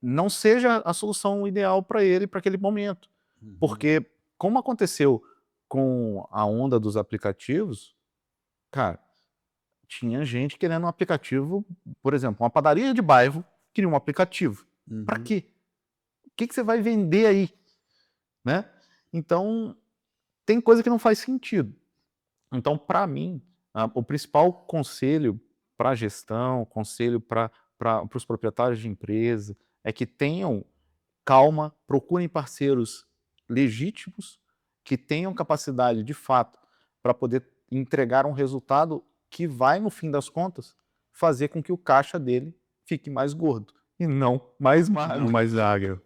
não seja a solução ideal para ele, para aquele momento. Uhum. Porque, como aconteceu com a onda dos aplicativos, cara, tinha gente querendo um aplicativo, por exemplo, uma padaria de bairro queria um aplicativo. Para Uhum. quê? O que você vai vender aí? Né? Então, tem coisa que não faz sentido. Então, para mim, o principal conselho para a gestão, conselho para os proprietários de empresa, é que tenham calma, procurem parceiros legítimos, que tenham capacidade, de fato, para poder entregar um resultado que vai, no fim das contas, fazer com que o caixa dele fique mais gordo e não mais magro. Não mais agro.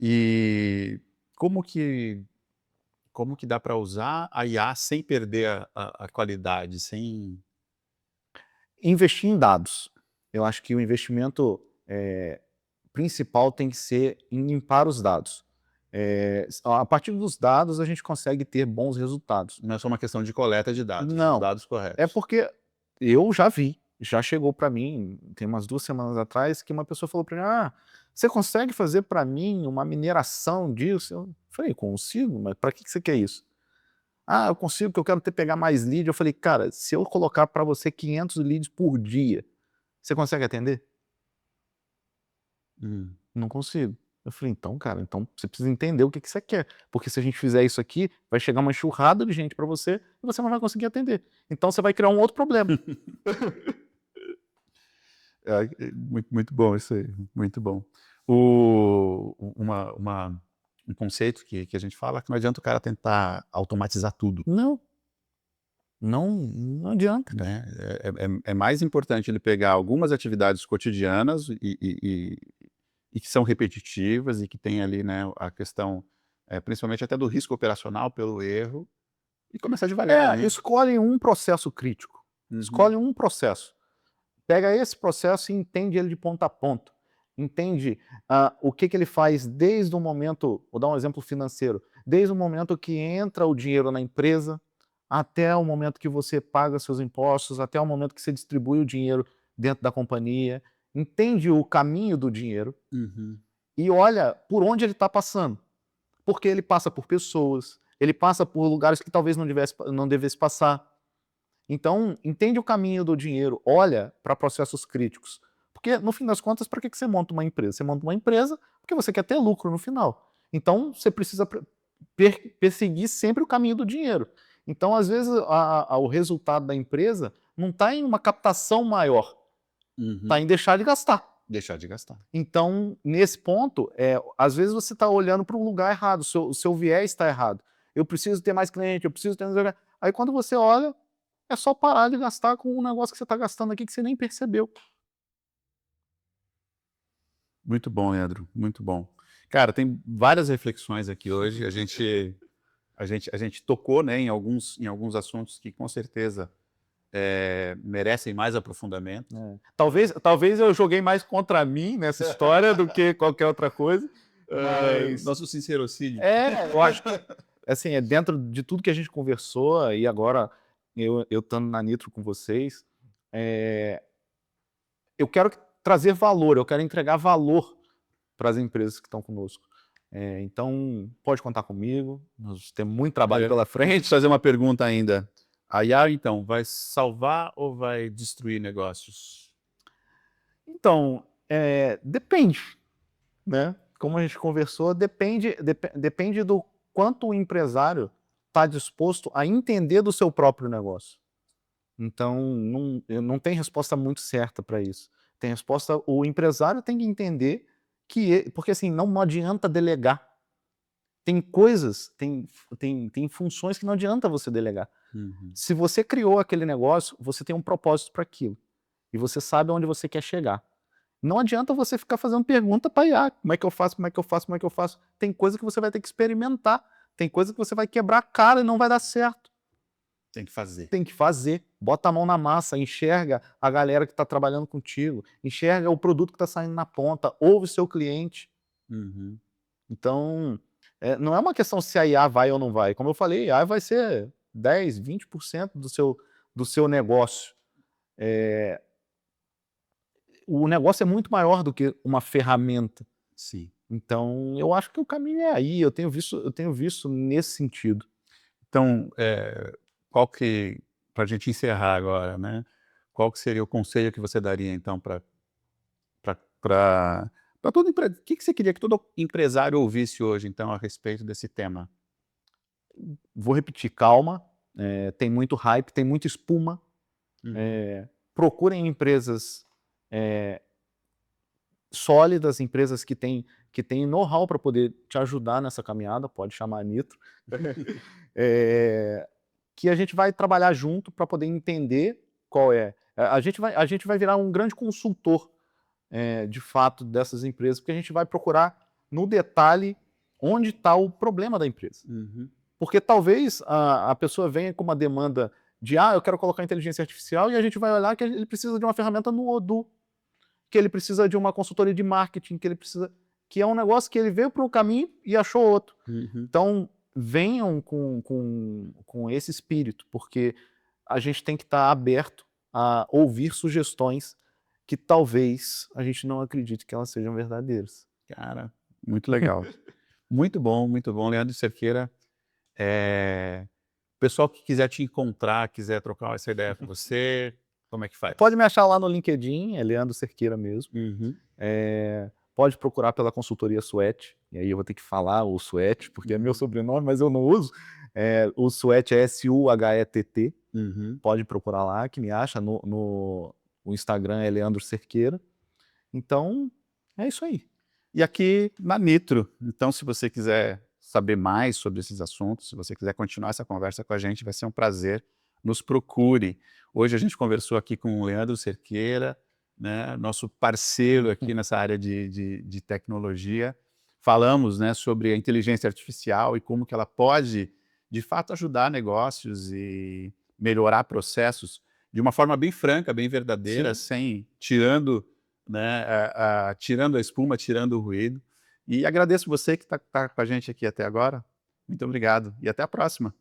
E como que dá para usar a IA sem perder a qualidade, sem. Investir em dados. Eu acho que o investimento principal tem que ser em limpar os dados. A partir dos dados, a gente consegue ter bons resultados. Não é só uma questão de coleta de dados, são Não, dados é corretos. porque eu já vi, já chegou para mim, tem umas 2 semanas atrás, que uma pessoa falou para mim: "Ah, você consegue fazer para mim uma mineração disso?" Eu falei: "Consigo, mas para que você quer isso?" "Ah, eu consigo porque eu quero pegar mais lead." Eu falei: "Cara, se eu colocar para você 500 leads por dia, você consegue atender?" Hum. "Não consigo." Eu falei, então, cara, então você precisa entender o que você quer. Porque se a gente fizer isso aqui, vai chegar uma enxurrada de gente para você e você não vai conseguir atender. Então você vai criar um outro problema. Muito bom isso aí, muito bom. Um conceito que a gente fala é que não adianta o cara tentar automatizar tudo. Não. Não adianta. Né? É mais importante ele pegar algumas atividades cotidianas e que são repetitivas e que tem ali, né, a questão, principalmente até do risco operacional pelo erro, e começar devagar, né? Escolhe um processo crítico. Escolhe um processo. Pega esse processo e entende ele de ponta a ponta. Entende o que ele faz desde o momento, vou dar um exemplo financeiro, desde o momento que entra o dinheiro na empresa, até o momento que você paga seus impostos, até o momento que você distribui o dinheiro dentro da companhia. Entende o caminho do dinheiro e olha por onde ele está passando. Porque ele passa por pessoas, ele passa por lugares que talvez não devesse passar. Então, entende o caminho do dinheiro, olha para processos críticos. Porque, no fim das contas, para que você monta uma empresa? Você monta uma empresa porque você quer ter lucro no final. Então, você precisa perseguir sempre o caminho do dinheiro. Então, às vezes, o resultado da empresa não está em uma captação maior, está em deixar de gastar. Deixar de gastar. Então, nesse ponto, às vezes você está olhando para um lugar errado, o seu viés está errado. Eu preciso ter mais cliente, eu preciso ter... Aí quando você olha, é só parar de gastar com um negócio que você está gastando aqui que você nem percebeu. Muito bom, Leandro, muito bom. Cara, tem várias reflexões aqui hoje. A gente tocou, né, em alguns assuntos que com certeza merecem mais aprofundamento. Talvez eu joguei mais contra mim nessa história do que qualquer outra coisa. Mas Nosso sincerocídio. eu acho que assim, dentro de tudo que a gente conversou, e agora eu estando na Nitro com vocês, eu quero trazer valor, eu quero entregar valor para as empresas que estão conosco. Então, pode contar comigo, nós temos muito trabalho pela frente. Deixa eu fazer uma pergunta ainda. A IA, então, vai salvar ou vai destruir negócios? Então, depende, né? Como a gente conversou, depende do quanto o empresário está disposto a entender do seu próprio negócio. Então, não tem resposta muito certa para isso. Tem resposta, o empresário tem que entender porque assim, não adianta delegar. Tem coisas, tem funções que não adianta você delegar. Se você criou aquele negócio, você tem um propósito para aquilo. E você sabe onde você quer chegar. Não adianta você ficar fazendo pergunta para IA, como é que eu faço, como é que eu faço, como é que eu faço. Tem coisa que você vai ter que experimentar. Tem coisa que você vai quebrar a cara e não vai dar certo. Tem que fazer. Tem que fazer. Bota a mão na massa, enxerga a galera que está trabalhando contigo, enxerga o produto que está saindo na ponta, ouve o seu cliente. Então, não é uma questão se a IA vai ou não vai. Como eu falei, a IA vai ser 10, 20% do seu negócio. O negócio é muito maior do que uma ferramenta. Sim. Então, eu acho que o caminho é aí. Eu tenho visto nesse sentido. Então, para a gente encerrar agora, né? Qual que seria o conselho que você daria, então, para todo empresário? O que você queria que todo empresário ouvisse hoje, então, a respeito desse tema? Vou repetir, calma. Tem muito hype, tem muita espuma. Procurem empresas sólidas, empresas que têm know-how para poder te ajudar nessa caminhada, pode chamar a Nitro, que a gente vai trabalhar junto para poder entender qual é. A gente vai virar um grande consultor, de fato, dessas empresas, porque a gente vai procurar no detalhe onde está o problema da empresa. Porque talvez a pessoa venha com uma demanda de eu quero colocar inteligência artificial, e a gente vai olhar que ele precisa de uma ferramenta no Odoo, que ele precisa de uma consultoria de marketing, que é um negócio que ele veio para um caminho e achou outro. Então, venham com esse espírito, porque a gente tem que estar aberto a ouvir sugestões que talvez a gente não acredite que elas sejam verdadeiras. Cara, muito legal. Muito bom, Leandro Cerqueira. Pessoal que quiser te encontrar, quiser trocar essa ideia com você, como é que faz? Pode me achar lá no LinkedIn, é Leandro Cerqueira mesmo. pode procurar pela consultoria Suete, e aí eu vou ter que falar o Suete, porque é meu sobrenome, mas eu não uso. O Suete é Suett, pode procurar lá, que me acha. O Instagram é Leandro Cerqueira. Então, é isso aí. E aqui na Nitro, então se você quiser saber mais sobre esses assuntos, se você quiser continuar essa conversa com a gente, vai ser um prazer, nos procure. Hoje a gente conversou aqui com o Leandro Cerqueira, né, nosso parceiro aqui nessa área de tecnologia. Falamos, né, sobre a inteligência artificial e como que ela pode, de fato, ajudar negócios e melhorar processos de uma forma bem franca, bem verdadeira, sem né, tirando a espuma, tirando o ruído. E agradeço você que está com a gente aqui até agora. Muito obrigado e até a próxima.